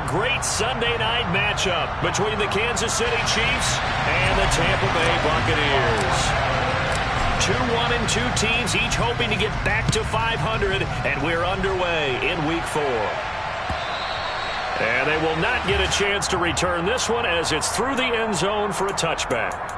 a great Sunday night matchup between the Kansas City Chiefs and the Tampa Bay Buccaneers. 2-1-2 teams, each hoping to get back to 500, and we're underway in Week 4. And they will not get a chance to return this one as it's through the end zone for a touchback.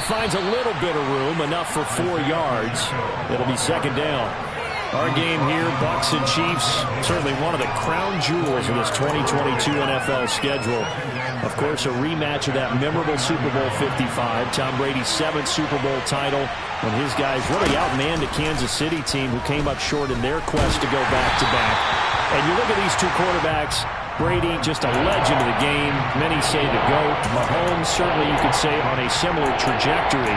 Finds a little bit of room, enough for 4 yards. It'll be second down. Our game here, Bucs and Chiefs, certainly one of the crown jewels of this 2022 NFL schedule. Of course, a rematch of that memorable Super Bowl 55, Tom Brady's 7th Super Bowl title, when his guys really outmanned a Kansas City team who came up short in their quest to go back-to-back. And you look at these two quarterbacks, Brady, just a legend of the game. Many say the GOAT. Mahomes, certainly you could say, on a similar trajectory.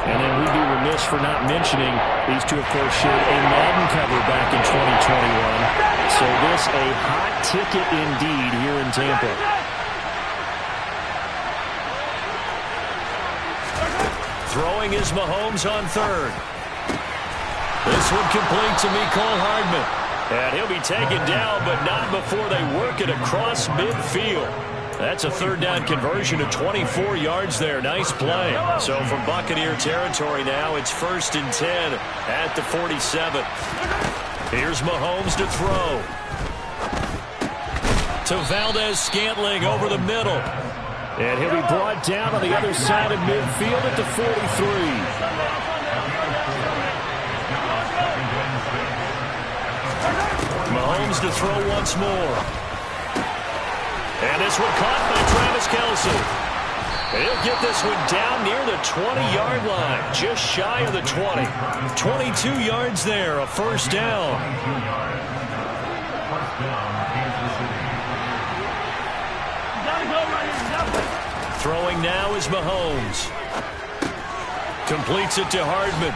And then we'd be remiss for not mentioning these two, of course, shared a Madden cover back in 2021. So this a hot ticket indeed here in Tampa. Throwing is Mahomes on third. This one complete to Mecole Hardman. And he'll be taken down, but not before they work it across midfield. That's a third down conversion of 24 yards there. Nice play. So from Buccaneer territory now, it's 1st and 10 at the 47. Here's Mahomes to throw. To Valdez-Scantling over the middle. And he'll be brought down on the other side of midfield at the 43. Mahomes to throw once more. And this one caught by Travis Kelce. He'll get this one down near the 20-yard line, just shy of the 20. 22 yards there, a first down. Throwing now is Mahomes. Completes it to Hardman.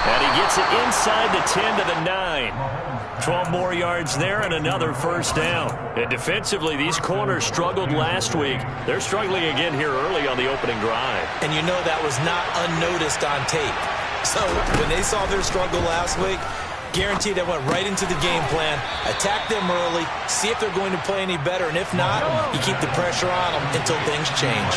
And he gets it inside the 10 to the 9. 12 more yards there and another first down. And defensively, these corners struggled last week. They're struggling again here early on the opening drive. And you know that was not unnoticed on tape. So when they saw their struggle last week, guaranteed they went right into the game plan, attack them early, see if they're going to play any better, and if not, you keep the pressure on them until things change.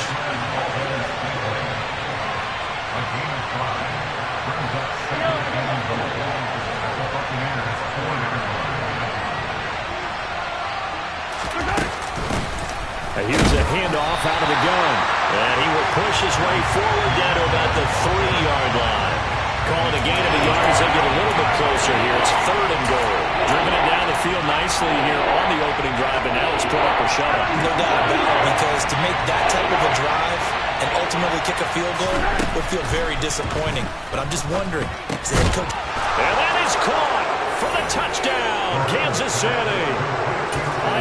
Here's a handoff out of the gun. And he will push his way forward down to about the 3-yard line. Calling a gain of a yard as they get a little bit closer here. It's 3rd and goal. Driven it down the field nicely here on the opening drive, and now it's put up or shut up. No doubt about it, because to make that type of a drive and ultimately kick a field goal would feel very disappointing. But I'm just wondering, is the head coach... And that is caught for the touchdown, Kansas City.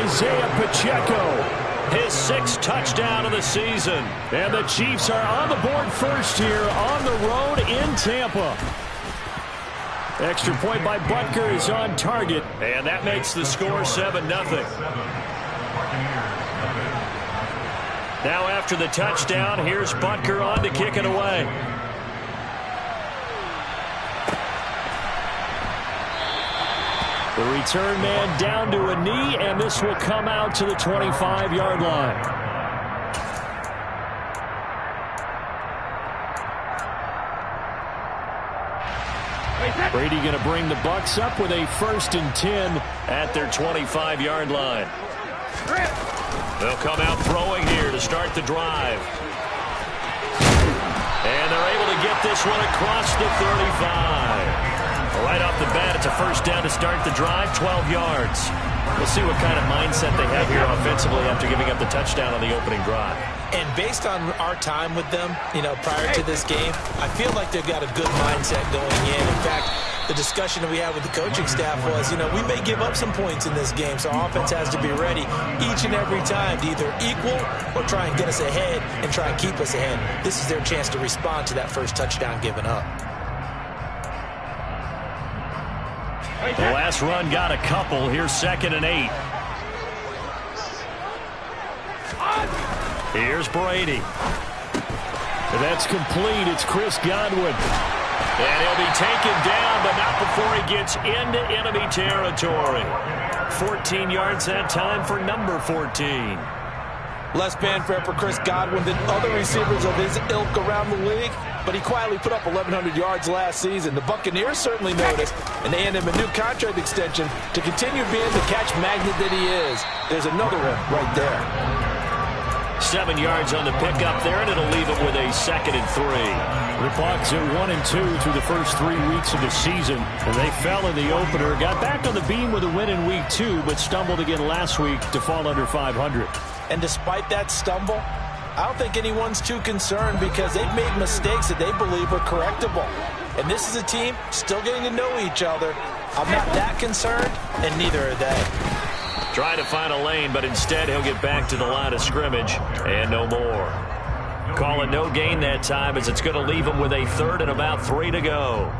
Isaiah Pacheco. His 6th touchdown of the season. And the Chiefs are on the board first here on the road in Tampa. Extra point by Butker is on target. And that makes the score 7-0. Now after the touchdown, here's Butker on to kick it away. The return man down to a knee, and this will come out to the 25-yard line. Brady going to bring the Bucs up with a 1st and 10 at their 25-yard line. They'll come out throwing here to start the drive. And they're able to get this one across the 35. Right off the bat, it's a first down to start the drive, 12 yards. We'll see what kind of mindset they have here offensively after giving up the touchdown on the opening drive. And based on our time with them, prior to this game, I feel like they've got a good mindset going in. In fact, the discussion that we had with the coaching staff was, we may give up some points in this game, so our offense has to be ready each and every time to either equal or try and get us ahead and try and keep us ahead. This is their chance to respond to that first touchdown given up. The last run got a couple. Here's 2nd and 8. Here's Brady. That's complete. It's Chris Godwin. And he'll be taken down, but not before he gets into enemy territory. 14 yards that time for number 14. Less fanfare for Chris Godwin than other receivers of his ilk around the league, but he quietly put up 1,100 yards last season. The Buccaneers certainly noticed, and they handed him a new contract extension to continue being the catch magnet that he is. There's another one right there. 7 yards on the pickup there, and it'll leave him with a 2nd and 3. The Bucs at 1-2 through the first 3 weeks of the season. And they fell in the opener, got back on the beam with a win in week 2, but stumbled again last week to fall under 500. And despite that stumble, I don't think anyone's too concerned because they've made mistakes that they believe are correctable. And this is a team still getting to know each other. I'm not that concerned, and neither are they. Trying to find a lane, but instead he'll get back to the line of scrimmage and no more. Call it no gain that time as it's going to leave him with a 3rd and about 3 to go.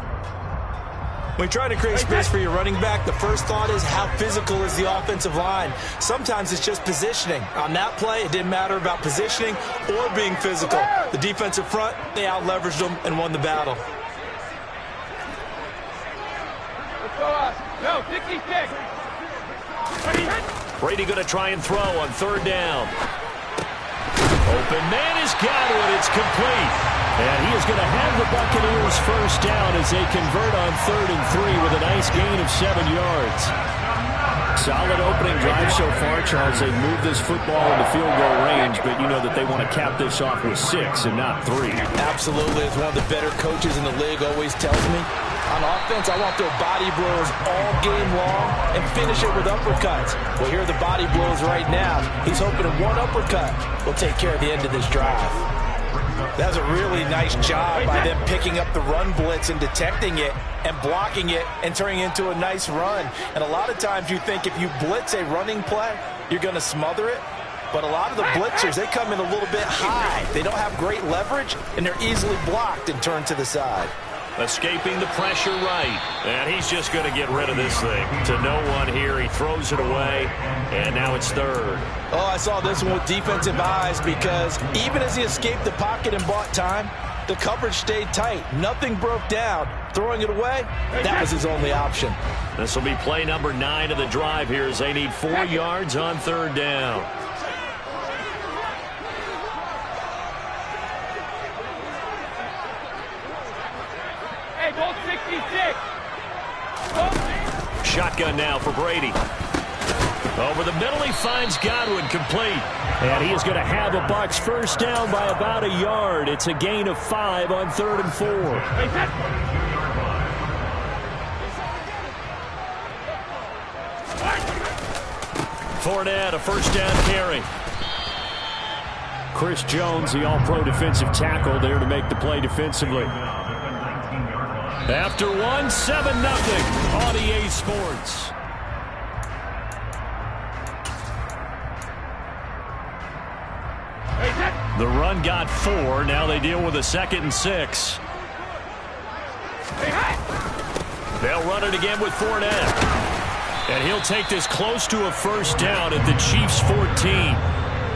When you try to create space for your running back, the first thought is how physical is the offensive line. Sometimes it's just positioning. On that play, it didn't matter about positioning or being physical. The defensive front, they out-leveraged them and won the battle. Let's go up. No, 66. Brady going to try and throw on 3rd down. Open man is Godwin. It's complete. And he is going to have the Buccaneers first down as they convert on 3rd and 3 with a nice gain of 7 yards. Solid opening drive so far, Charles. They've moved this football into field goal range, but you know that they want to cap this off with 6 and not 3. Absolutely. As one of the better coaches in the league always tells me, on offense, I want their body blows all game long and finish it with uppercuts. Well, here are the body blows right now. He's hoping that one uppercut will take care of the end of this drive. That was a really nice job by them picking up the run blitz and detecting it and blocking it and turning it into a nice run. And a lot of times you think if you blitz a running play, you're going to smother it. But a lot of the blitzers, they come in a little bit high. They don't have great leverage, and they're easily blocked and turned to the side. Escaping the pressure right. And he's just going to get rid of this thing. To no one here. He throws it away. And now it's 3rd. Oh, I saw this one with defensive eyes because even as he escaped the pocket and bought time, the coverage stayed tight. Nothing broke down. Throwing it away, that was his only option. This will be play number 9 of the drive here as they need 4 yards on 3rd down. Shotgun now for Brady. Over the middle, he finds Godwin complete. And he is going to have a Bucs first down by about a yard. It's a gain of 5 on 3rd and 4. Fournette, a first down carry. Chris Jones, the all-pro defensive tackle, there to make the play defensively. After 1, 7-0 on EA Sports. The run got 4. Now they deal with a 2nd and 6. They'll run it again with Fournette. And he'll take this close to a first down at the Chiefs' 14.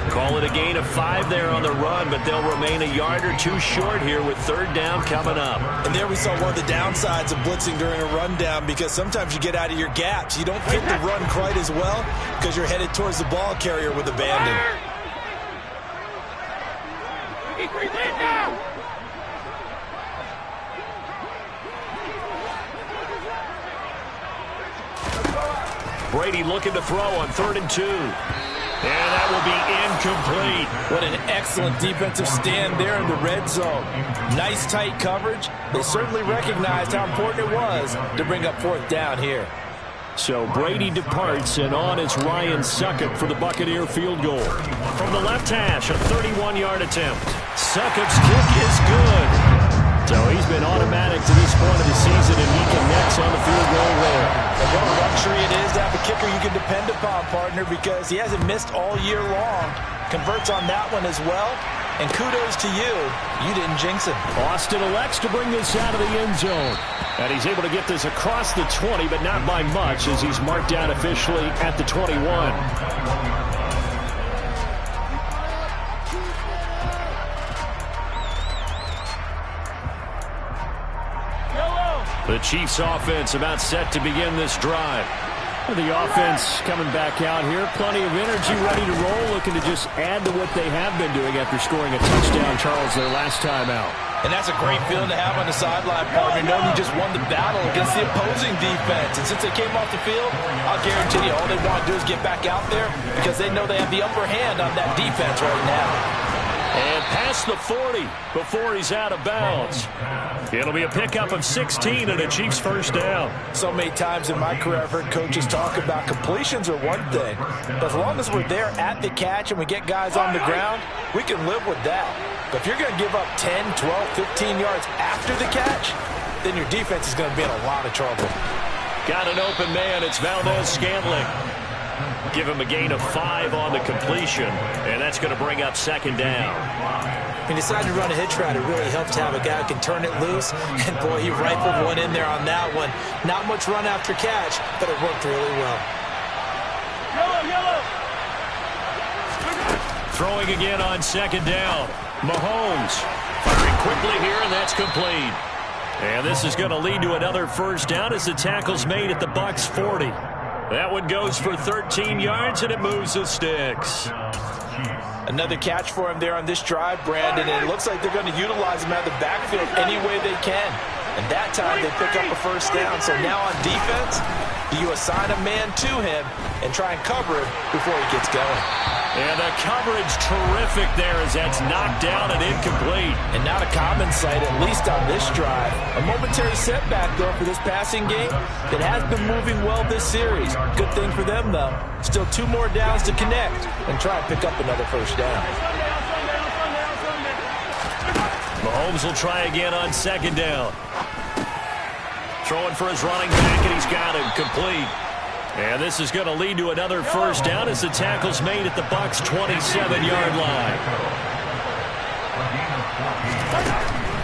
Call it a gain of 5 there on the run, but they'll remain a yard or 2 short here with 3rd down coming up. And there we saw one of the downsides of blitzing during a rundown because sometimes you get out of your gaps. You don't fit the run quite as well because you're headed towards the ball carrier with abandon. Brady looking to throw on 3rd and 2. And that will be incomplete. What an excellent defensive stand there in the red zone. Nice tight coverage. They certainly recognized how important it was to bring up 4th down here. So Brady departs, and on is Ryan Succop for the Buccaneer field goal. From the left hash, a 31-yard attempt. Succop's kick is good. So he's been automatic to this point of the season, and he connects points on the field goal there. And what a luxury it is to have a kicker you can depend upon, partner, because he hasn't missed all year long. Converts on that one as well. And kudos to you. You didn't jinx him. Austin elects to bring this out of the end zone. And he's able to get this across the 20, but not by much, as he's marked down officially at the 21. The Chiefs offense about set to begin this drive. The offense coming back out here. Plenty of energy, ready to roll, looking to just add to what they have been doing after scoring a touchdown, Charles, their last time out. And that's a great feeling to have on the sideline, partner, knowing you just won the battle against the opposing defense. And since they came off the field, I'll guarantee you all they want to do is get back out there because they know they have the upper hand on that defense right now. And past the 40 before he's out of bounds. It'll be a pickup of 16 and a Chiefs first down. So many times in my career I've heard coaches talk about completions are one thing. But as long as we're there at the catch and we get guys on the ground, we can live with that. But if you're going to give up 10, 12, 15 yards after the catch, then your defense is going to be in a lot of trouble. Got an open man. It's Valdez-Scantling. Give him a gain of 5 on the completion, and that's going to bring up second down. He decided to run a hitch route. It really helped to have a guy who can turn it loose. And, boy, he rifled one in there on that one. Not much run after catch, but it worked really well. Throwing again on second down. Mahomes firing quickly here, and that's complete. And this is going to lead to another first down as the tackle's made at the Bucs 40. That one goes for 13 yards, and it moves the sticks. Another catch for him there on this drive, Brandon, and it looks like they're going to utilize him out of the backfield any way they can. And that time they pick up a first down. So now on defense, you assign a man to him and try and cover him before he gets going. And the coverage terrific there as that's knocked down and incomplete. And not a common sight, at least on this drive. A momentary setback, though, for this passing game that has been moving well this series. Good thing for them, though. Still 2 more downs to connect and try and pick up another first down. Mahomes will try again on second down. Throwing for his running back, and he's got him complete. And this is going to lead to another first down as the tackle's made at the Bucs' 27-yard line.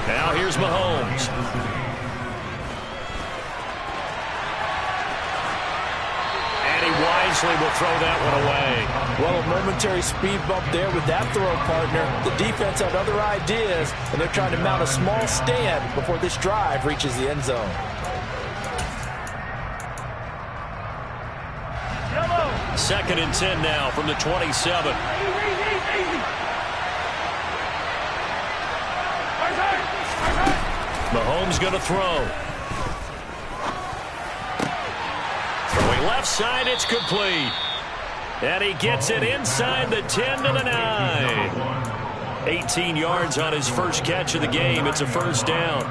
Now here's Mahomes. And he wisely will throw that one away. Well, a momentary speed bump there with that throw, partner. The defense had other ideas, and they're trying to mount a small stand before this drive reaches the end zone. Second and 10 now from the 27. Mahomes going to throw. Throwing left side, it's complete. And he gets it inside the 10 to the 9. 18 yards on his first catch of the game. It's a first down.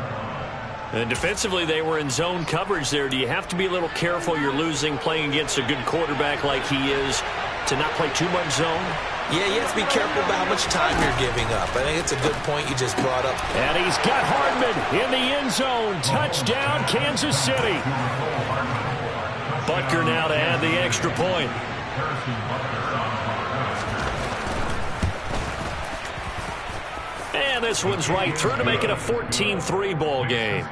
And defensively, they were in zone coverage there. Do you have to be a little careful you're losing playing against a good quarterback like he is to not play too much zone? Yeah, you have to be careful about how much time you're giving up. I think it's a good point you just brought up. And he's got Hardman in the end zone. Touchdown, Kansas City. Butker now to add the extra point. And this one's right through to make it a 14-3 ball game.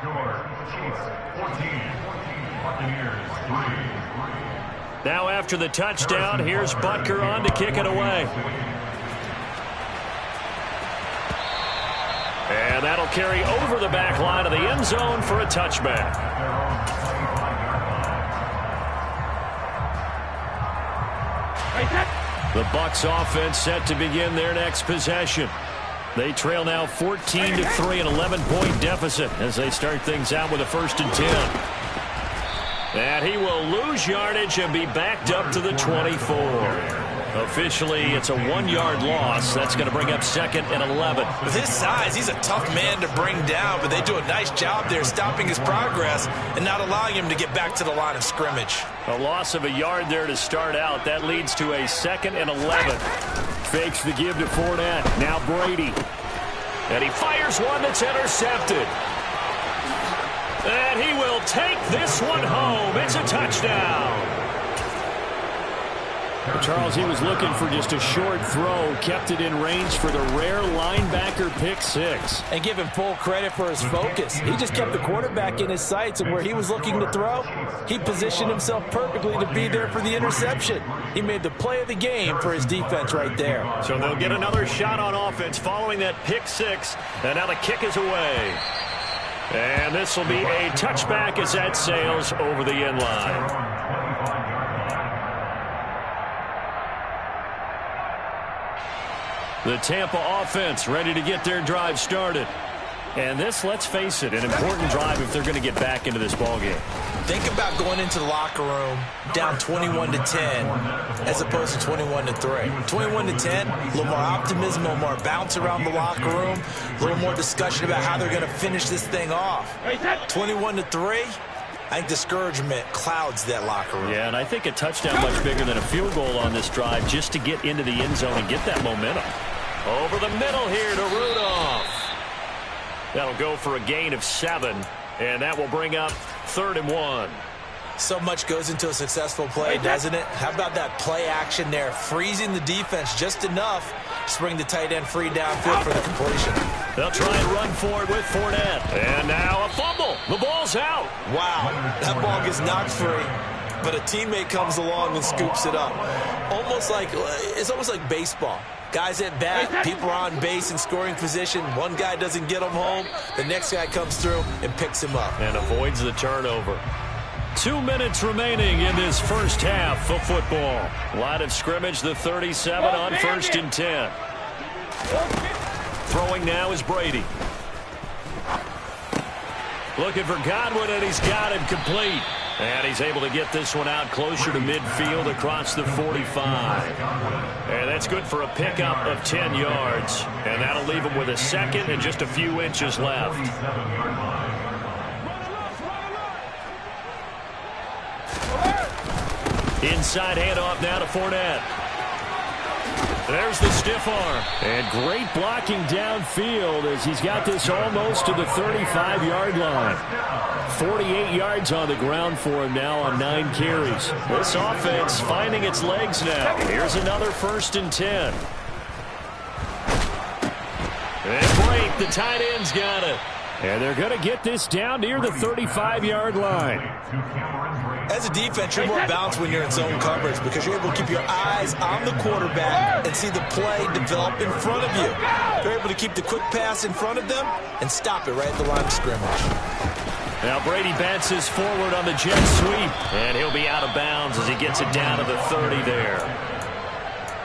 Now after the touchdown, here's Butker on to kick it away. And that'll carry over the back line of the end zone for a touchback. The Bucs offense set to begin their next possession. They trail now 14-3, an 11-point deficit as they start things out with a 1st and 10. And he will lose yardage and be backed up to the 24. Officially, it's a 1-yard loss. That's going to bring up 2nd and 11. With his size, he's a tough man to bring down, but they do a nice job there stopping his progress and not allowing him to get back to the line of scrimmage. A loss of a yard there to start out. That leads to a 2nd and 11. Fakes the give to Fournette. Now Brady. And he fires one that's intercepted. And he will take this one home. It's a touchdown. Charles, he was looking for just a short throw, kept it in range for the rare linebacker pick six. And give him full credit for his focus. He just kept the quarterback in his sights, and where he was looking to throw, he positioned himself perfectly to be there for the interception. He made the play of the game for his defense right there. So they'll get another shot on offense following that pick six, and now the kick is away. And this will be a touchback as that sails over the end line. The Tampa offense ready to get their drive started. And this, let's face it, an important drive if they're going to get back into this ballgame. Think about going into the locker room down 21-10 as opposed to 21-3. 21-10, a little more optimism, a little more bounce around the locker room, a little more discussion about how they're going to finish this thing off. 21-3, I think discouragement clouds that locker room. Yeah, and I think a touchdown much bigger than a field goal on this drive just to get into the end zone and get that momentum. Over the middle here to Rudolph. That'll go for a gain of 7, and that will bring up 3rd and 1. So much goes into a successful play, doesn't it? How about that play action there, freezing the defense just enough to bring the tight end free downfield for the completion. They'll try and run for it with Fournette. And now a fumble. The ball's out. Wow, that ball gets knocked free, but a teammate comes along and scoops it up. It's almost like baseball. Guys at bat, people are on base in scoring position. One guy doesn't get him home. The next guy comes through and picks him up. And avoids the turnover. 2 minutes remaining in this first half of football. Line of scrimmage, the 37 on 1st and 10. Throwing now is Brady. Looking for Godwin, and he's got him complete. And he's able to get this one out closer to midfield across the 45. And that's good for a pickup of 10 yards. And that'll leave him with a second and just a few inches left. Inside handoff now to Fournette. There's the stiff arm. And great blocking downfield as he's got this almost to the 35-yard line. 48 yards on the ground for him now on 9 carries. This offense finding its legs now. Here's another 1st and 10. And great, the tight end's got it. And they're going to get this down near the 35-yard line. As a defense, you're more balanced when you're in zone coverage because you're able to keep your eyes on the quarterback and see the play develop in front of you. You're able to keep the quick pass in front of them and stop it right at the line of scrimmage. Now Brady bounces forward on the jet sweep, and he'll be out of bounds as he gets it down to the 30 there.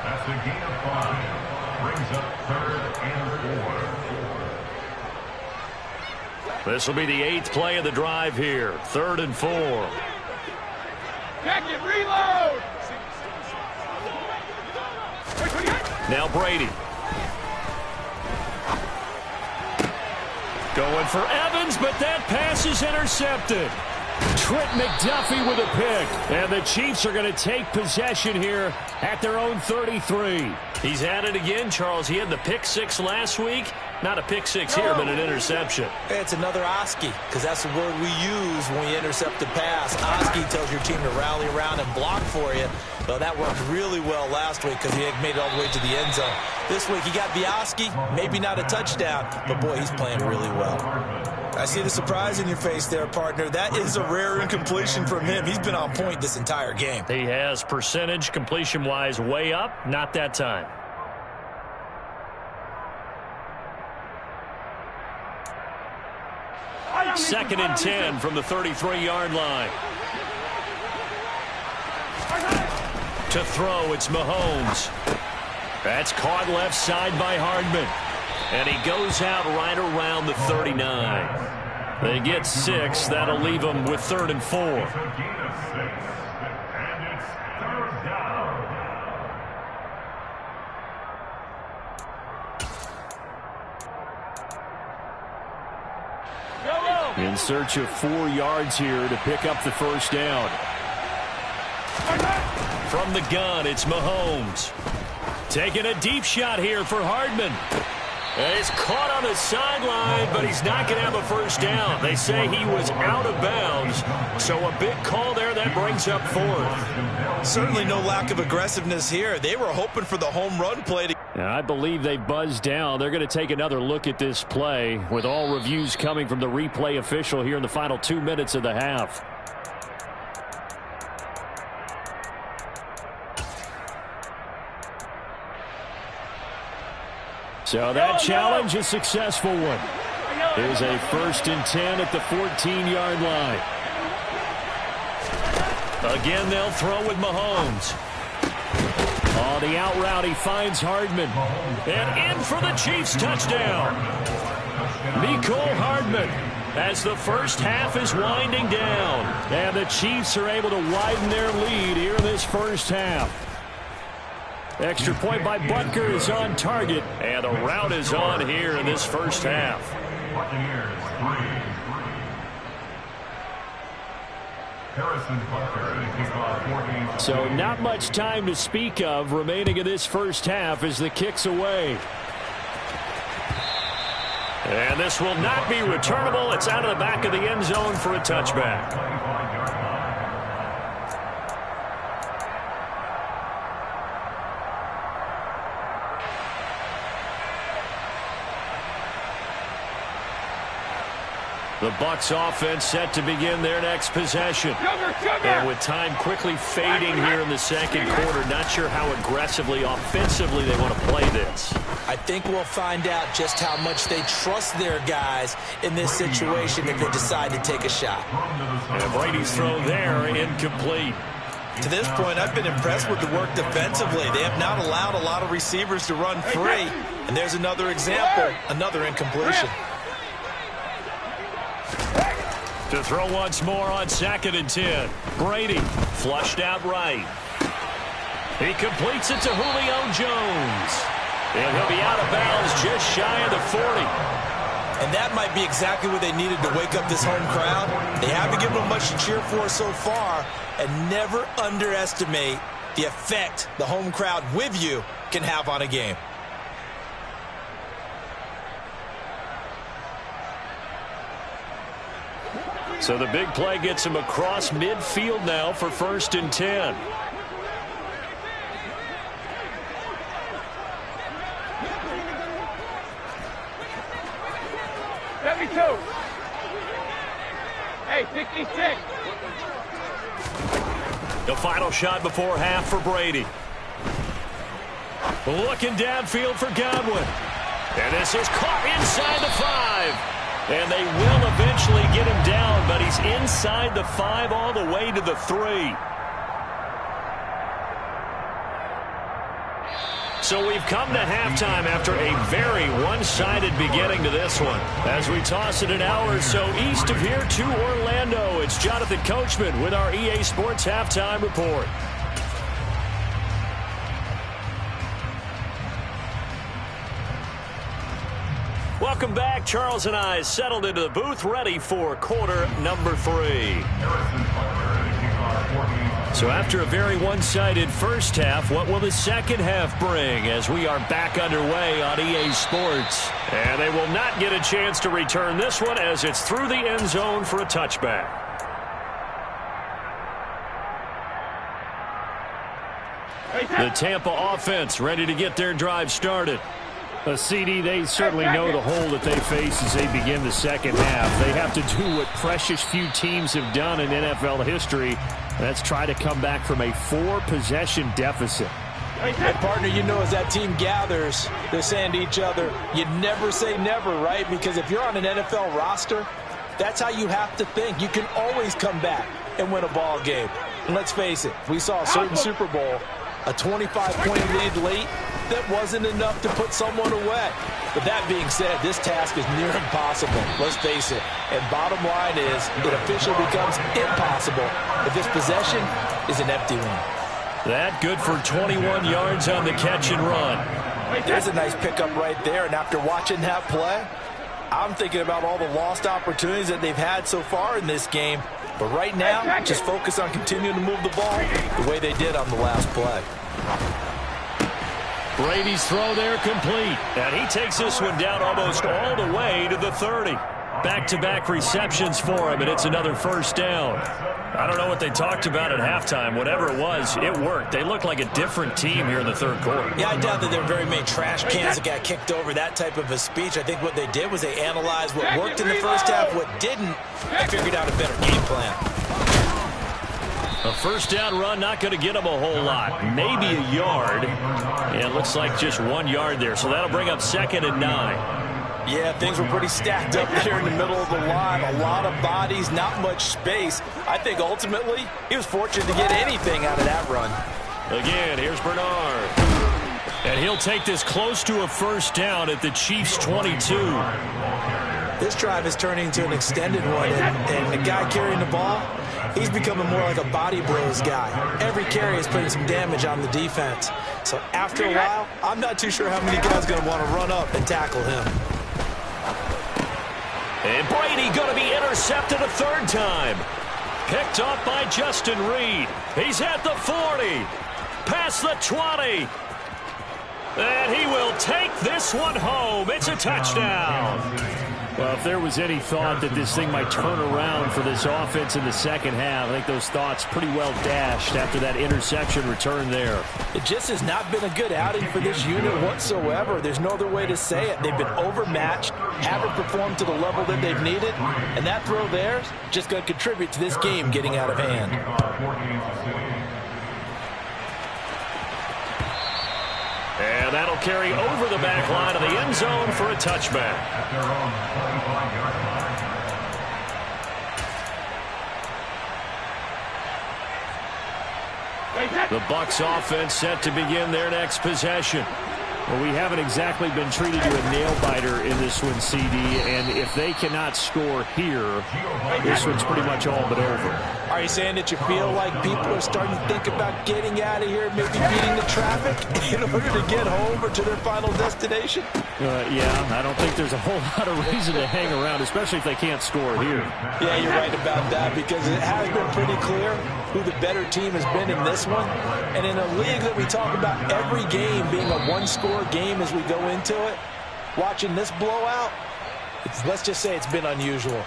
That's the gain of 5. Brings up 3rd and 4. This will be the 8th play of the drive here. 3rd and 4. Check it, reload! Now Brady. Going for Evans, but that pass is intercepted. Trent McDuffie with a pick. And the Chiefs are going to take possession here at their own 33. He's at it again, Charles. He had the pick 6 last week. Not a pick 6 here, but an interception. It's another Oski, because that's the word we use when we intercept the pass. Oski tells your team to rally around and block for you. Well, that worked really well last week because he made it all the way to the end zone. This week he got the Oski, maybe not a touchdown, but boy, he's playing really well. I see the surprise in your face there, partner. That is a rare incompletion from him. He's been on point this entire game. He has percentage completion-wise way up, not that time. Second and 10 from the 33-yard line. To throw, it's Mahomes. That's caught left side by Hardman. And he goes out right around the 39. They get 6. That'll leave them with 3rd and 4. In search of 4 yards here to pick up the first down. From the gun, it's Mahomes. Taking a deep shot here for Hardman. He's caught on the sideline, but he's not going to have a first down. They say he was out of bounds, so a big call there that brings up 4th. Certainly no lack of aggressiveness here. They were hoping for the home run play. I believe they buzzed down. They're going to take another look at this play with all reviews coming from the replay official here in the final 2 minutes of the half. So that challenge is a successful one. Here's a 1st and 10 at the 14-yard line. Again, they'll throw with Mahomes. On the out route, he finds Hardman. And in for the Chiefs touchdown. Mecole Hardman as the first half is winding down. And the Chiefs are able to widen their lead here in this first half. Extra point by Butker is on target. And the route is on here in this first half. So not much time to speak of remaining in this first half as the kick's away. And this will not be returnable. It's out of the back of the end zone for a touchback. The Bucs offense set to begin their next possession. And with time quickly fading here in the second quarter, not sure how aggressively, offensively they want to play this. I think we'll find out just how much they trust their guys in this situation if they decide to take a shot. And Brady's throw there, incomplete. To this point, I've been impressed with the work defensively. They have not allowed a lot of receivers to run free. And there's another example, another incompletion. To throw once more on 2nd and 10. Brady flushed out right. He completes it to Julio Jones. And he'll be out of bounds just shy of the 40. And that might be exactly what they needed to wake up this home crowd. They haven't given them much to cheer for so far. And never underestimate the effect the home crowd with you can have on a game. So the big play gets him across midfield now for 1st and 10. Hey, 66. The final shot before half for Brady. Looking downfield for Godwin. And this is caught inside the 5. And they will eventually get him down, but he's inside the 5 all the way to the 3. So we've come to halftime after a very one-sided beginning to this one. As we toss it an hour or so east of here to Orlando, it's Jonathan Coachman with our EA Sports Halftime Report. Welcome back. Charles and I settled into the booth, ready for quarter number 3. So after a very one-sided first half, what will the second half bring as we are back underway on EA Sports? And they will not get a chance to return this one as it's through the end zone for a touchback. The Tampa offense ready to get their drive started. A CD, they certainly know the hole that they face as they begin the second half. They have to do what precious few teams have done in NFL history. That's try to come back from a 4-possession deficit. And partner, you know, as that team gathers, they're saying to each other, you never say never, right? Because if you're on an NFL roster, that's how you have to think. You can always come back and win a ball game. And let's face it, we saw a certain Super Bowl, a 25-point lead late, that wasn't enough to put someone away. But that being said, this task is near impossible. Let's face it. And bottom line is, it officially becomes impossible if this possession is an empty one. That good for 21 yards on the catch and run. There's a nice pickup right there. And after watching that play, I'm thinking about all the lost opportunities that they've had so far in this game. But right now, just focus on continuing to move the ball the way they did on the last play. Brady's throw there complete. And he takes this one down almost all the way to the 30. Back-to-back receptions for him, and it's another first down. I don't know what they talked about at halftime. Whatever it was, it worked. They look like a different team here in the third quarter. Yeah, I doubt that there were very many trash cans that got kicked over, that type of a speech. I think what they did was they analyzed what worked in the first half, what didn't, and figured out a better game plan. A first down run, not going to get him a whole lot. Maybe a yard. And it looks like just 1 yard there. So that'll bring up 2nd and 9. Yeah, things were pretty stacked up there in the middle of the line. A lot of bodies, not much space. I think ultimately he was fortunate to get anything out of that run. Again, here's Bernard. And he'll take this close to a first down at the Chiefs' 22. This drive is turning into an extended one, and the guy carrying the ball, he's becoming more like a body blows guy. Every carry is putting some damage on the defense. So after a while, I'm not too sure how many guys are going to want to run up and tackle him. And Brady going to be intercepted a third time. Picked up by Justin Reed. He's at the 40. Past the 20. And he will take this one home. It's a touchdown. Well, if there was any thought that this thing might turn around for this offense in the second half, I think those thoughts pretty well dashed after that interception return there. It just has not been a good outing for this unit whatsoever. There's no other way to say it. They've been overmatched, haven't performed to the level that they've needed, and that throw there is just going to contribute to this game getting out of hand. And that'll carry over the back line of the end zone for a touchback. The Bucs offense set to begin their next possession. Well, we haven't exactly been treated to a nail-biter in this one, CD, and if they cannot score here, this one's pretty much all but over. Are you saying that you feel like people are starting to think about getting out of here, maybe beating the traffic in order to get home or to their final destination? Yeah, I don't think there's a whole lot of reason to hang around, especially if they can't score here. Yeah, you're right about that, because it has been pretty clear who the better team has been in this one. And in a league that we talk about every game being a one-score game as we go into it, watching this blowout, let's just say it's been unusual.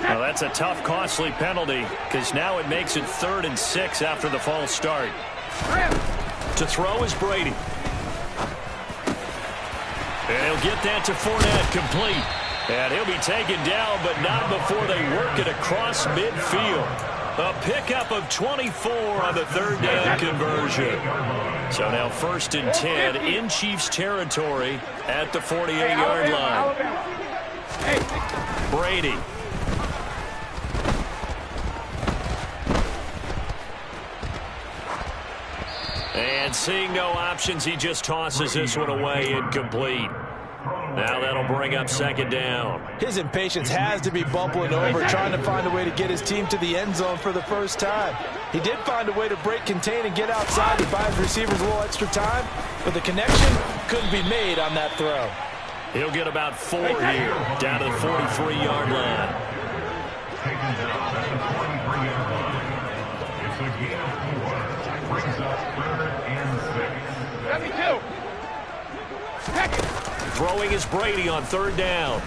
Well, that's a tough, costly penalty, because now it makes it 3rd and 6 after the false start. To throw is Brady. And he'll get that to Fournette, complete. And he'll be taken down, but not before they work it across midfield. A pickup of 24 on the 3rd down conversion. So now 1st and 10 in Chiefs territory at the 48-yard line. Brady. And seeing no options, he just tosses this one away, incomplete. Now that'll bring up 2nd down. His impatience has to be bubbling over, trying to find a way to get his team to the end zone for the first time. He did find a way to break, contain, and get outside to buy his receivers a little extra time, but the connection couldn't be made on that throw. He'll get about 4 here, down to the 43-yard line. Taken down at the 43-yard line. It's a gain of 4. Brings up 3rd and 6. 72. Throwing is Brady on 3rd down.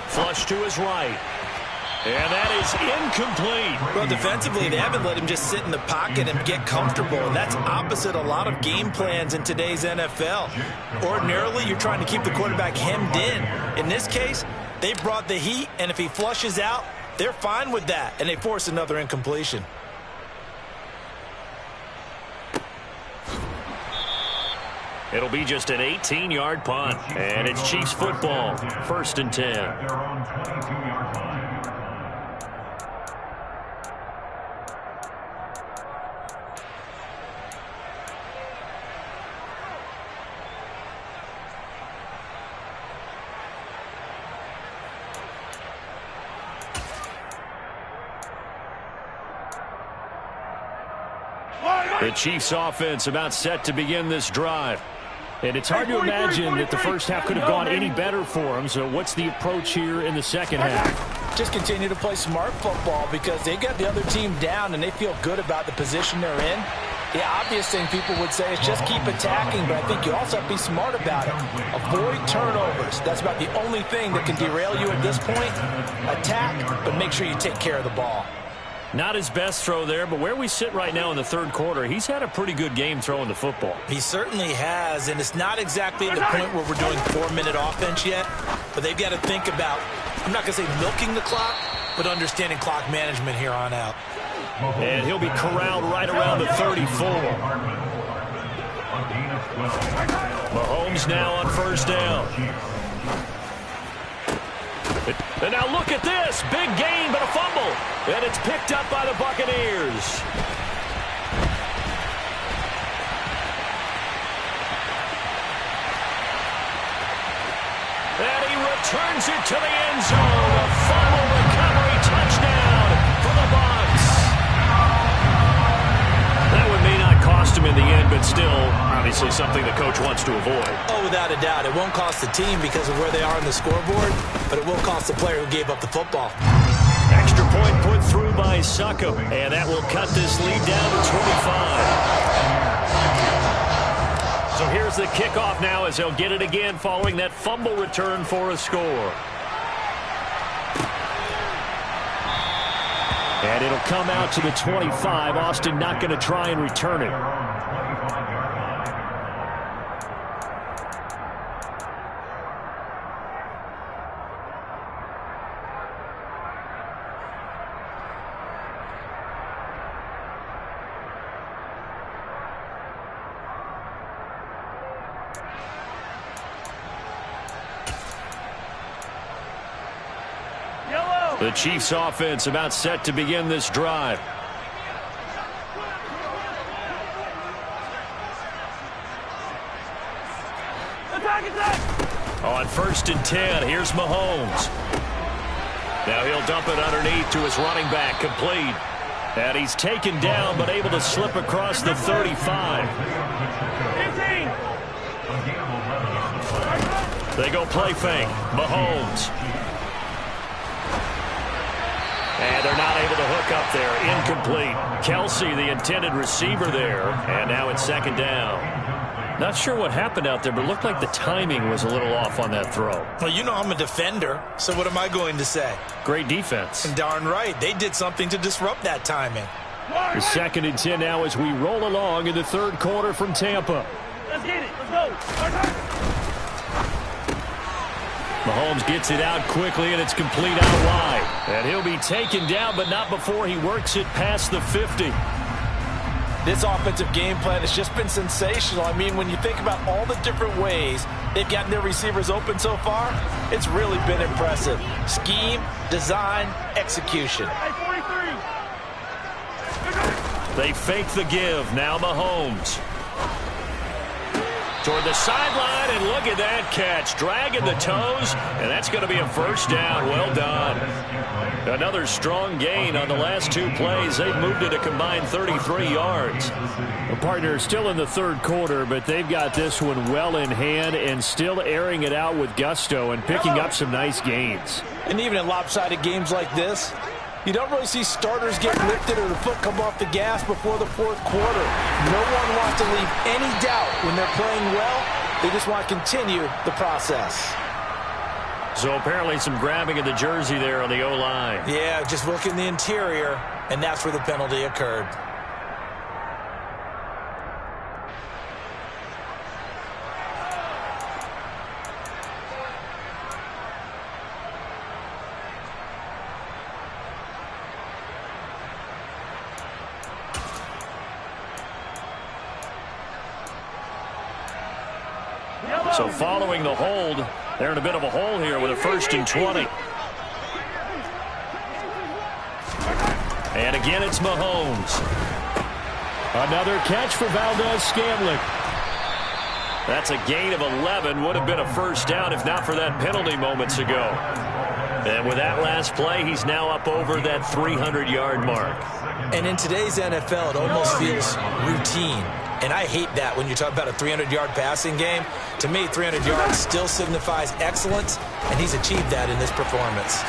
Flush to his right. And that is incomplete. Well, defensively, they haven't let him just sit in the pocket and get comfortable, and that's opposite a lot of game plans in today's NFL. Ordinarily, you're trying to keep the quarterback hemmed in. In this case, they brought the heat, and if he flushes out, they're fine with that, and they force another incompletion. It'll be just an 18-yard punt, and it's Chiefs football, 1st and 10. Their own 22-yard line. The Chiefs offense about set to begin this drive. And it's hard to imagine that the first half could have gone any better for them. So what's the approach here in the second half? Just continue to play smart football because they got the other team down and they feel good about the position they're in. The obvious thing people would say is just keep attacking, but I think you also have to be smart about it. Avoid turnovers. That's about the only thing that can derail you at this point. Attack, but make sure you take care of the ball. Not his best throw there, but where we sit right now in the third quarter, he's had a pretty good game throwing the football. He certainly has, and it's not exactly at the point where we're doing 4-minute offense yet, but they've got to think about, I'm not going to say milking the clock, but understanding clock management here on out. And he'll be corralled right around the 34. Mahomes now on first down. And now look at this. Big gain, but a fumble. And it's picked up by the Buccaneers. And he returns it to the end zone. A fumble recovery touchdown for the Bucs. That one may not cost him in the end, but still, obviously something the coach wants to avoid. Oh, without a doubt. It won't cost the team because of where they are on the scoreboard, but it will cost the player who gave up the football. Extra point put through by Succop, and that will cut this lead down to 25. So here's the kickoff now as they'll get it again following that fumble return for a score. And it'll come out to the 25. Austin not going to try and return it. The Chiefs offense about set to begin this drive. On 1st and 10, here's Mahomes. Now he'll dump it underneath to his running back, complete. And he's taken down, but able to slip across the 35. They go play fake. Mahomes. And they're not able to hook up there. Incomplete. Kelsey, the intended receiver there. And now it's 2nd down. Not sure what happened out there, but it looked like the timing was a little off on that throw. Well, you know I'm a defender, so what am I going to say? Great defense. And darn right. They did something to disrupt that timing. The 2nd and 10 now as we roll along in the third quarter from Tampa. Let's get it. Let's go. Mahomes gets it out quickly, and it's complete out wide. And he'll be taken down, but not before he works it past the 50. This offensive game plan has just been sensational. I mean, when you think about all the different ways they've gotten their receivers open so far, it's really been impressive. Scheme, design, execution. They fake the give. Now Mahomes. Toward the sideline, and look at that catch. Dragging the toes, and that's going to be a first down. Well done. Another strong gain on the last 2 plays. They've moved it a combined 33 yards. The partner is still in the third quarter, but they've got this one well in hand and still airing it out with gusto and picking up some nice gains. And even in lopsided games like this, you don't really see starters get lifted or the foot come off the gas before the fourth quarter. No one wants to leave any doubt when they're playing well. They just want to continue the process. So apparently some grabbing of the jersey there on the O-line. Yeah, just look in the interior, and that's where the penalty occurred. So following the hold, they're in a bit of a hole here with a 1st and 20. And again, it's Mahomes. Another catch for Valdez-Scantling. That's a gain of 11. Would have been a first down if not for that penalty moments ago. And with that last play, he's now up over that 300-yard mark. And in today's NFL, it almost feels routine. And I hate that when you talk about a 300-yard passing game. To me, 300 yards still signifies excellence, and he's achieved that in this performance.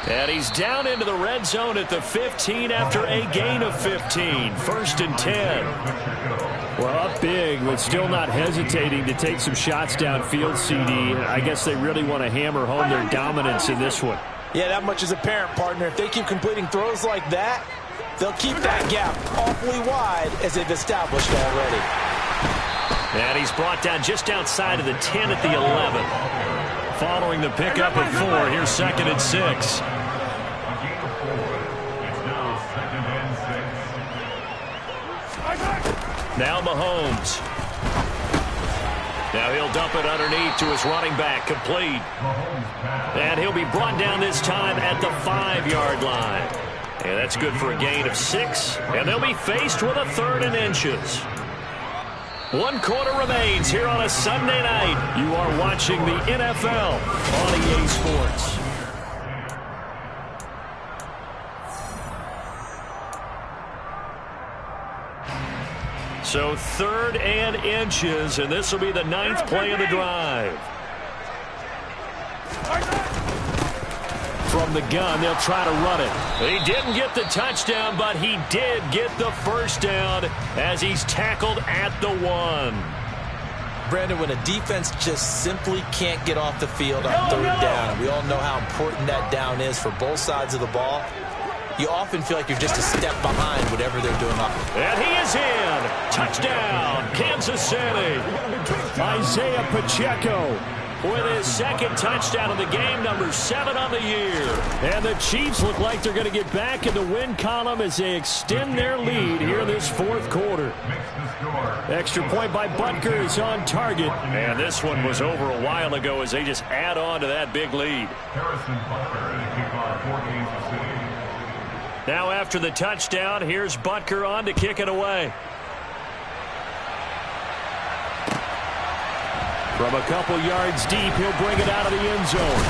And he's down into the red zone at the 15 after a gain of 15. 1st and 10. Well, up big, but still not hesitating to take some shots downfield, CD. I guess they really want to hammer home their dominance in this one. Yeah, that much is apparent, partner. If they keep completing throws like that, they'll keep that gap awfully wide as they've established already. And he's brought down just outside of the 10 at the 11. Following the pickup of 4, here's 2nd and 6. Now Mahomes. Now he'll dump it underneath to his running back, complete. And he'll be brought down this time at the 5-yard line. And that's good for a gain of 6. And they'll be faced with a 3rd and inches. 1 quarter remains here on a Sunday night. You are watching the NFL on EA Sports. So 3rd and inches, and this will be the 9th play of the drive. From the gun, they'll try to run it. He didn't get the touchdown, but he did get the first down as he's tackled at the 1. Brandon, when a defense just simply can't get off the field on 3rd down, we all know how important that down is for both sides of the ball. You often feel like you're just a step behind whatever they're doing. And he is in. Touchdown, Kansas City. Isaiah Pacheco with his 2nd touchdown of the game, number 7 on the year. And the Chiefs look like they're going to get back in the win column as they extend their lead here in this 4th quarter. Extra point by Butker is on target. And this one was over a while ago as they just add on to that big lead. Now after the touchdown, here's Butker on to kick it away. From a couple yards deep, he'll bring it out of the end zone.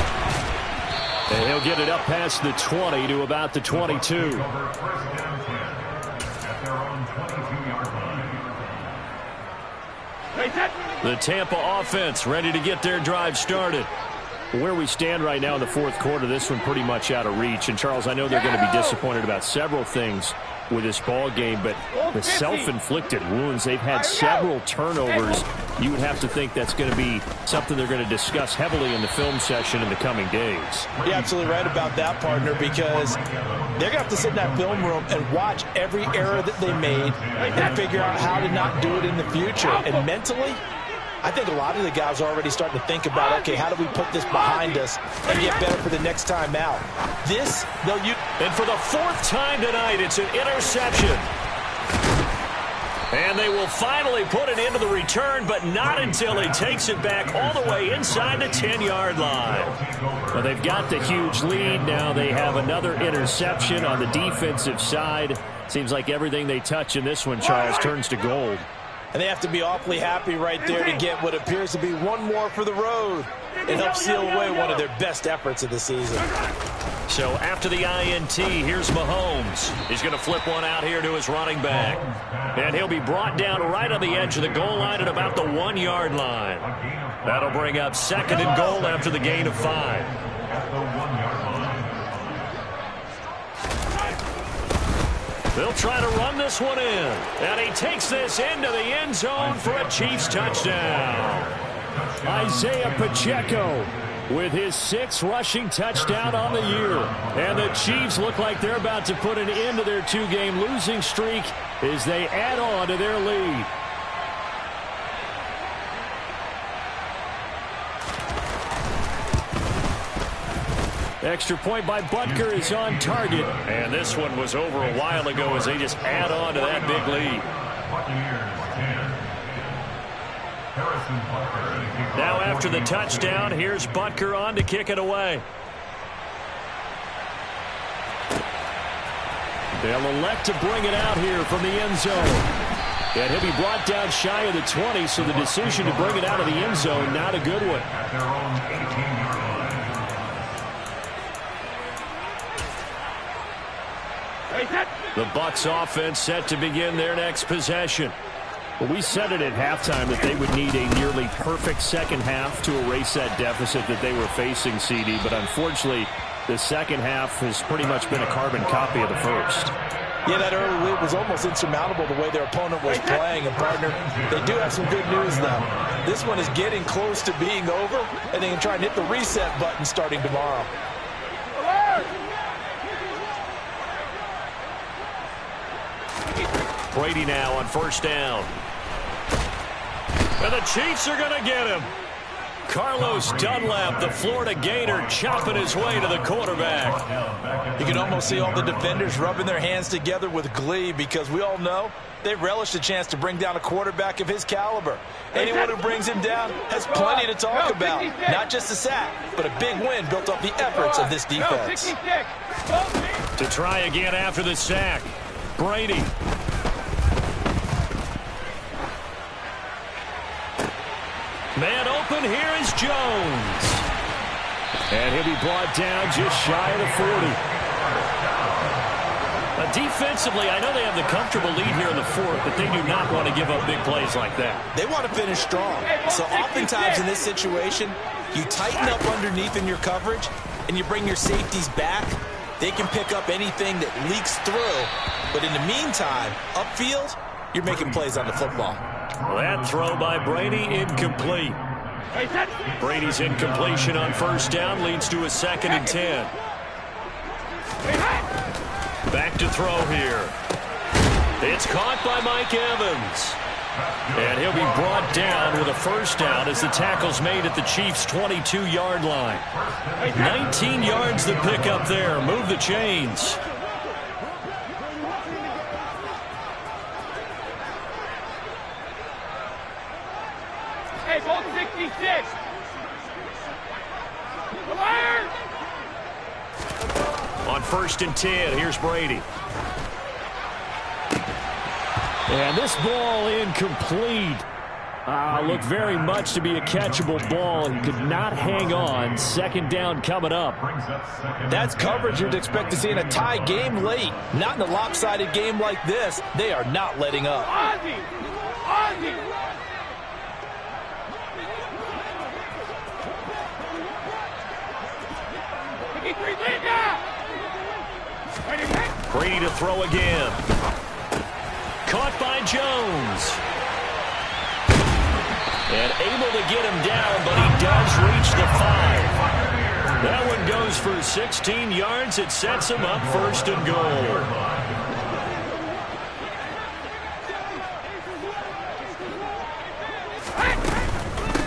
And he'll get it up past the 20 to about the 22. The Tampa offense ready to get their drive started. Where we stand right now in the 4th quarter, this one pretty much out of reach. And, Charles, I know they're going to be disappointed about several things with this ball game, but the self-inflicted wounds, they've had several turnovers. You would have to think that's going to be something they're going to discuss heavily in the film session in the coming days. You're absolutely right about that, partner, because they're going to have to sit in that film room and watch every error that they made and figure out how to not do it in the future. And mentally, I think a lot of the guys are already starting to think about, okay, how do we put this behind us and get better for the next time out? This, they'll use. And for the 4th time tonight, it's an interception. And they will finally put it into the return, but not until he takes it back all the way inside the 10-yard line. Well, they've got the huge lead. Now they have another interception on the defensive side. Seems like everything they touch in this one, Charles, turns to gold. And they have to be awfully happy right there to get what appears to be one more for the road. It helps seal away one of their best efforts of the season. So after the INT, here's Mahomes. He's going to flip one out here to his running back. And he'll be brought down right on the edge of the goal line at about the 1-yard line. That'll bring up 2nd and goal after the gain of 5. They'll try to run this one in. And he takes this into the end zone for a Chiefs touchdown. Isaiah Pacheco with his 6th rushing touchdown on the year. And the Chiefs look like they're about to put an end to their 2-game losing streak as they add on to their lead. Extra point by Butker is on target. And this one was over a while ago as they just add on to that big lead. Now after the touchdown, here's Butker on to kick it away. They'll elect to bring it out here from the end zone. And he'll be brought down shy of the 20, so the decision to bring it out of the end zone, not a good one. The Bucs offense set to begin their next possession. Well, we said it at halftime that they would need a nearly perfect second half to erase that deficit that they were facing, CD. But unfortunately, the second half has pretty much been a carbon copy of the first. Yeah, that early lead was almost insurmountable the way their opponent was playing. And, partner, they do have some good news now. This one is getting close to being over, and they can try and hit the reset button starting tomorrow. Brady now on first down. And the Chiefs are going to get him. Carlos Dunlap, the Florida Gator, chopping his way to the quarterback. You can almost see all the defenders rubbing their hands together with glee because we all know they relish the chance to bring down a quarterback of his caliber. Anyone who brings him down has plenty to talk about. Not just a sack, but a big win built off the efforts of this defense. To try again after the sack, Brady. Man open, here is Jones. And he'll be brought down just shy of the 40. Defensively, I know they have the comfortable lead here in the fourth, but they do not want to give up big plays like that. They want to finish strong. So oftentimes in this situation, you tighten up underneath in your coverage, and you bring your safeties back. They can pick up anything that leaks through. But in the meantime, upfield, you're making plays on the football. Well, that throw by Brady, incomplete. Brady's incompletion on first down leads to a 2nd and 10. Back to throw here. It's caught by Mike Evans. And he'll be brought down with a first down as the tackle's made at the Chiefs' 22-yard line. 19 yards to pick up there. Move the chains. Hey, ball 66. On 1st and 10, here's Brady. And this ball incomplete. Looked very much to be a catchable ball and could not hang on. 2nd down coming up. That's coverage you'd expect to see in a tie game late. Not in a lopsided game like this. They are not letting up. Ozzie! Ozzie! Brady to throw again. Caught by Jones. And able to get him down, but he does reach the 5. That one goes for 16 yards. It sets him up 1st and goal.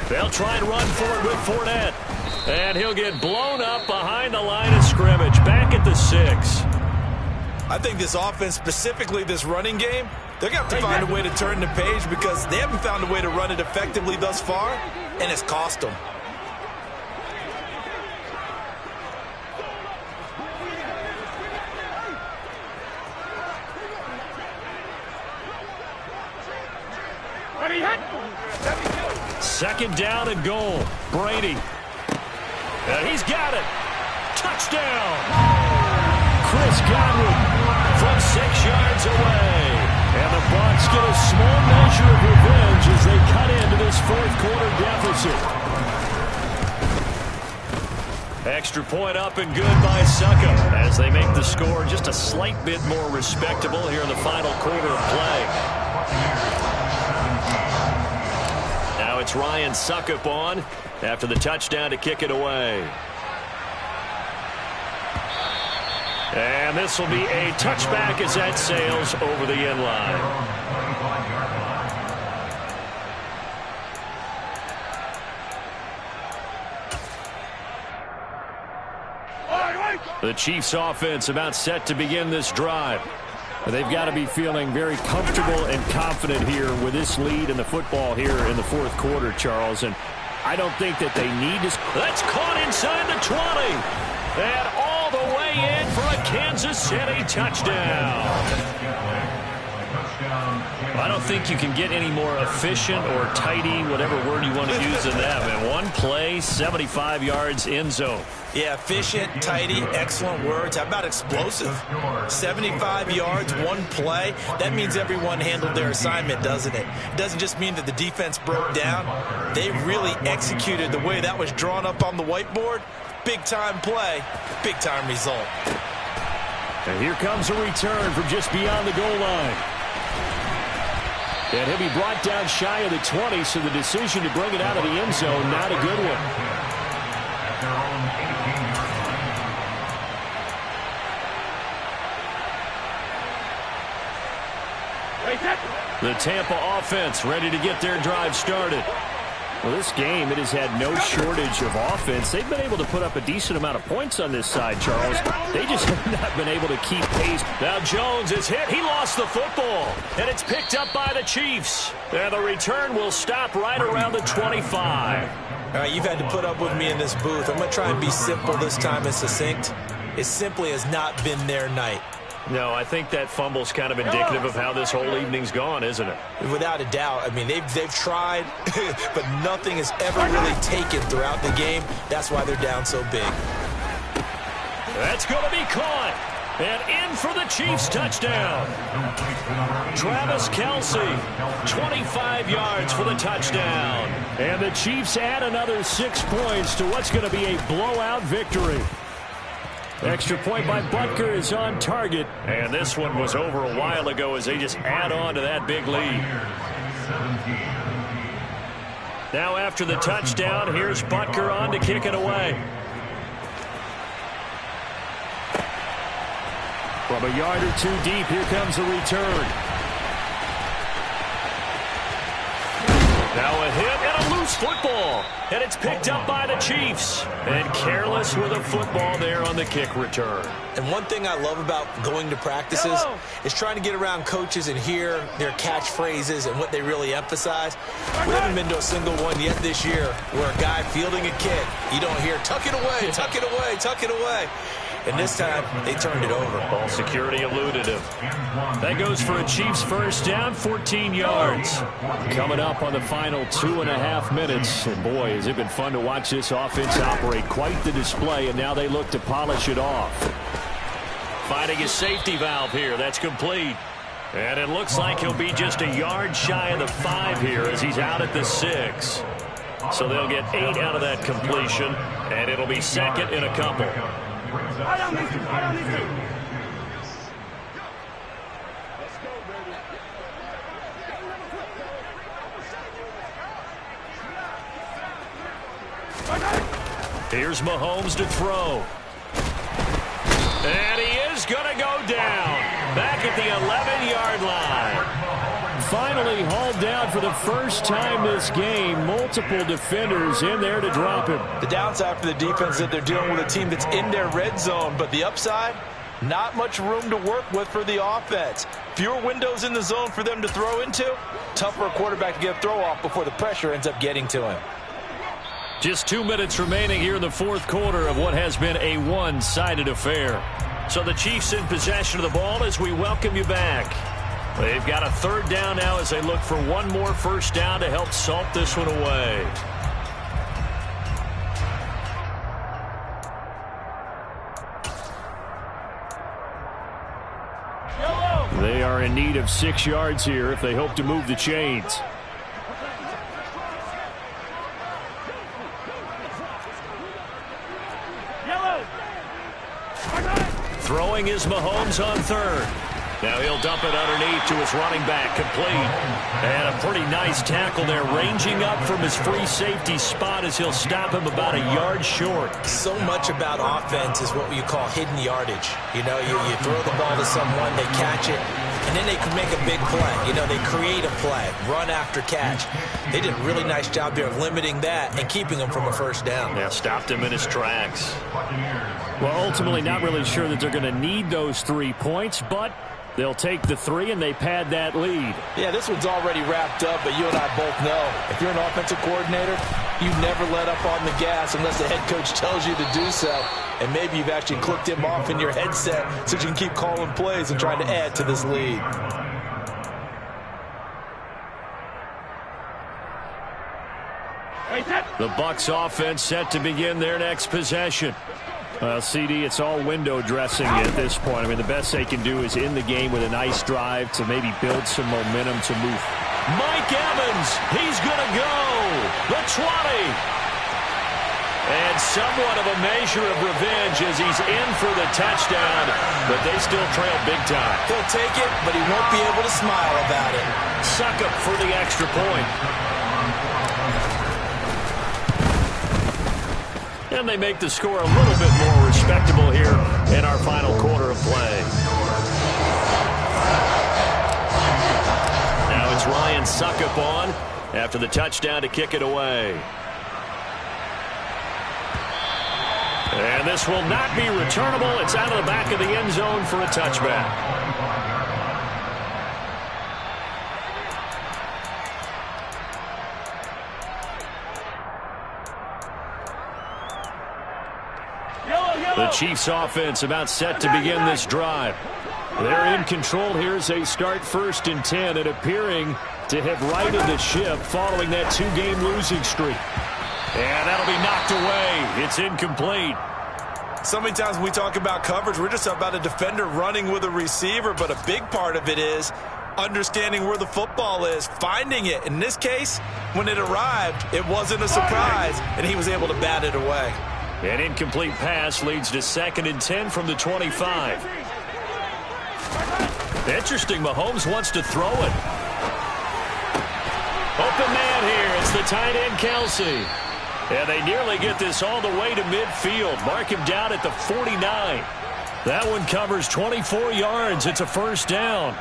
They'll try and run for it with Fournette. And he'll get blown up behind the line of scrimmage. Back at the 6. I think this offense, specifically this running game, they're going to have to find a way to turn the page because they haven't found a way to run it effectively thus far, and it's cost them. Second down and goal. Brady. And he's got it. Touchdown. Chris Godwin from 6 yards away. And the Bucs get a small measure of revenge as they cut into this 4th quarter deficit. Extra point up and good by Suckup as they make the score just a slight bit more respectable here in the final quarter of play. Now it's Ryan Suckup on after the touchdown to kick it away. And this will be a touchback as that sails over the end line. The Chiefs offense about set to begin this drive. They've got to be feeling very comfortable and confident here with this lead in the football here in the 4th quarter, Charles. And I don't think that they need to. That's caught inside the 20. And all the way in for a Kansas City touchdown. I don't think you can get any more efficient or tidy, whatever word you want to use in that. Man, one play, 75 yards in zone. Yeah, efficient, tidy, excellent words. How about explosive? 75 yards, one play. That means everyone handled their assignment, doesn't it? It doesn't just mean that the defense broke down. They really executed the way that was drawn up on the whiteboard. Big-time play, big-time result. And here comes a return from just beyond the goal line. And he'll be brought down shy of the 20, so the decision to bring it out of the end zone, not a good one. The Tampa offense ready to get their drive started. Well, this game, it has had no shortage of offense. They've been able to put up a decent amount of points on this side, Charles. They just have not been able to keep pace. Now Jones is hit. He lost the football. And it's picked up by the Chiefs. And the return will stop right around the 25. All right, you've had to put up with me in this booth. I'm going to try and be simple this time and succinct. It simply has not been their night. No, I think that fumble's kind of indicative of how this whole evening's gone, isn't it? Without a doubt. I mean, they've tried, but nothing has ever really taken throughout the game. That's why they're down so big. That's going to be caught. And in for the Chiefs touchdown. Travis Kelce, 25 yards for the touchdown. And the Chiefs add another 6 points to what's going to be a blowout victory. Extra point by Butker is on target. And this one was over a while ago as they just add on to that big lead. Now after the touchdown, here's Butker on to kick it away. From a yard or two deep, here comes the return. Now a hit and a loose football. And it's picked up by the Chiefs. And careless with a football there on the kick return. And one thing I love about going to practices is trying to get around coaches and hear their catchphrases and what they really emphasize. We haven't been to a single one yet this year where a guy fielding a kick, you don't hear, tuck it away, tuck it away, tuck it away. And this time, they turned it over. Ball security eluded him. That goes for a Chiefs first down, 14 yards. Coming up on the final 2.5 minutes. And boy, has it been fun to watch this offense operate. Quite the display, and now they look to polish it off. Finding his safety valve here. That's complete. And it looks like he'll be just a yard shy of the 5 here as he's out at the 6. So they'll get 8 out of that completion, and it'll be second in a couple. Here's Mahomes to throw. And he is going to go down. Back at the 11-yard line. Finally hauled down for the first time this game. Multiple defenders in there to drop him. The downside for the defense is that they're dealing with a team that's in their red zone. But the upside, not much room to work with for the offense. Fewer windows in the zone for them to throw into. Tough for a quarterback to get a throw off before the pressure ends up getting to him. Just 2 minutes remaining here in the fourth quarter of what has been a one-sided affair. So the Chiefs in possession of the ball as we welcome you back. They've got a third down now as they look for one more first down to help salt this one away. They are in need of 6 yards here if they hope to move the chains. Throwing is Mahomes on third. Now he'll dump it underneath to his running back, complete. And a pretty nice tackle there, ranging up from his free safety spot as he'll stop him about a yard short. So much about offense is what you call hidden yardage. You know, you throw the ball to someone, they catch it, and then they can make a big play. You know, they create a play, run after catch. They did a really nice job there of limiting that and keeping him from a first down. Yeah, stopped him in his tracks. Well, ultimately not really sure that they're going to need those 3 points, but they'll take the 3 and they pad that lead. Yeah, this one's already wrapped up, but you and I both know if you're an offensive coordinator, you never let up on the gas unless the head coach tells you to do so. And maybe you've actually clicked him off in your headset so you can keep calling plays and trying to add to this lead. The Bucs offense set to begin their next possession. CD, it's all window dressing at this point. I mean, the best they can do is in the game with a nice drive to maybe build some momentum to move. Mike Evans, he's going to go. The 20. And somewhat of a measure of revenge as he's in for the touchdown, but they still trail big time. He'll take it, but he won't be able to smile about it. Succop for the extra point. And they make the score a little bit more respectable here in our final quarter of play. Now it's Ryan Succop on after the touchdown to kick it away. And this will not be returnable. It's out of the back of the end zone for a touchback. The Chiefs offense about set to begin this drive. They're in control here as they start 1st and 10 and appearing to have righted the ship following that 2-game losing streak. And that'll be knocked away. It's incomplete. So many times when we talk about coverage, we're just about a defender running with a receiver, but a big part of it is understanding where the football is, finding it. In this case, when it arrived, it wasn't a surprise, and he was able to bat it away. An incomplete pass leads to 2nd and 10 from the 25. Interesting, Mahomes wants to throw it. Open man here. It's the tight end, Kelsey. And they nearly get this all the way to midfield. Mark him down at the 49. That one covers 24 yards. It's a 1st down.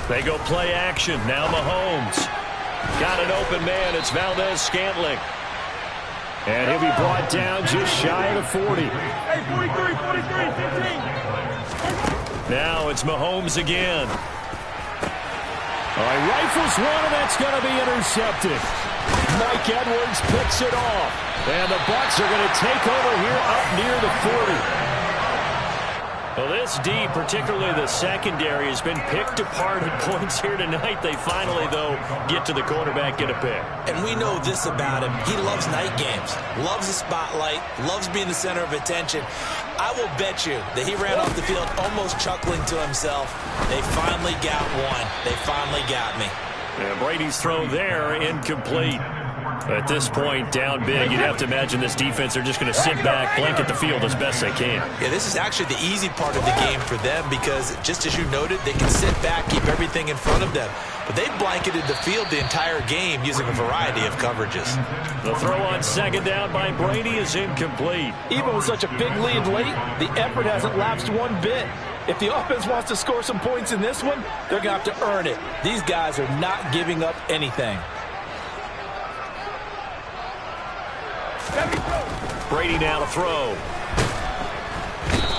They go play action. Now Mahomes. Got an open man. It's Valdez-Scantling. And he'll be brought down just shy of the 40. Hey, 43, 15. Now it's Mahomes again. All right, rifles one, and that's going to be intercepted. Mike Edwards picks it off. And the Bucs are going to take over here up near the 40. Well, this D, particularly the secondary, has been picked apart at points here tonight. They finally, though, get to the quarterback, get a pick. And we know this about him. He loves night games, loves the spotlight, loves being the center of attention. I will bet you that he ran off the field almost chuckling to himself. They finally got one. They finally got me. And Brady's throw there, incomplete. At this point, down big, you'd have to imagine this defense are just going to sit back, blanket the field as best they can. Yeah, this is actually the easy part of the game for them because, just as you noted, they can sit back, keep everything in front of them. But they've blanketed the field the entire game using a variety of coverages. The throw on 2nd down by Brady is incomplete. Even with such a big lead late, the effort hasn't lapsed one bit. If the offense wants to score some points in this one, they're going to have to earn it. These guys are not giving up anything. Brady now to throw.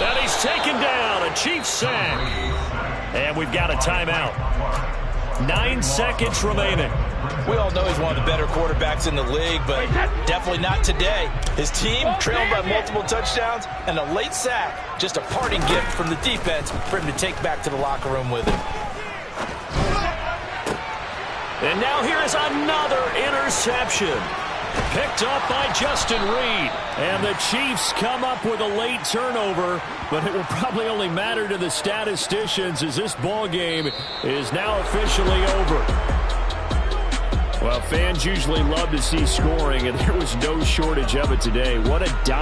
And he's taken down. A Chiefs sack. And we've got a timeout. 9 seconds remaining. We all know he's one of the better quarterbacks in the league, but definitely not today. His team trailed by multiple touchdowns, and a late sack, just a parting gift from the defense for him to take back to the locker room with him. And now here is another interception. Picked up by Justin Reed. And the Chiefs come up with a late turnover, but it will probably only matter to the statisticians as this ball game is now officially over. Well, fans usually love to see scoring, and there was no shortage of it today. What a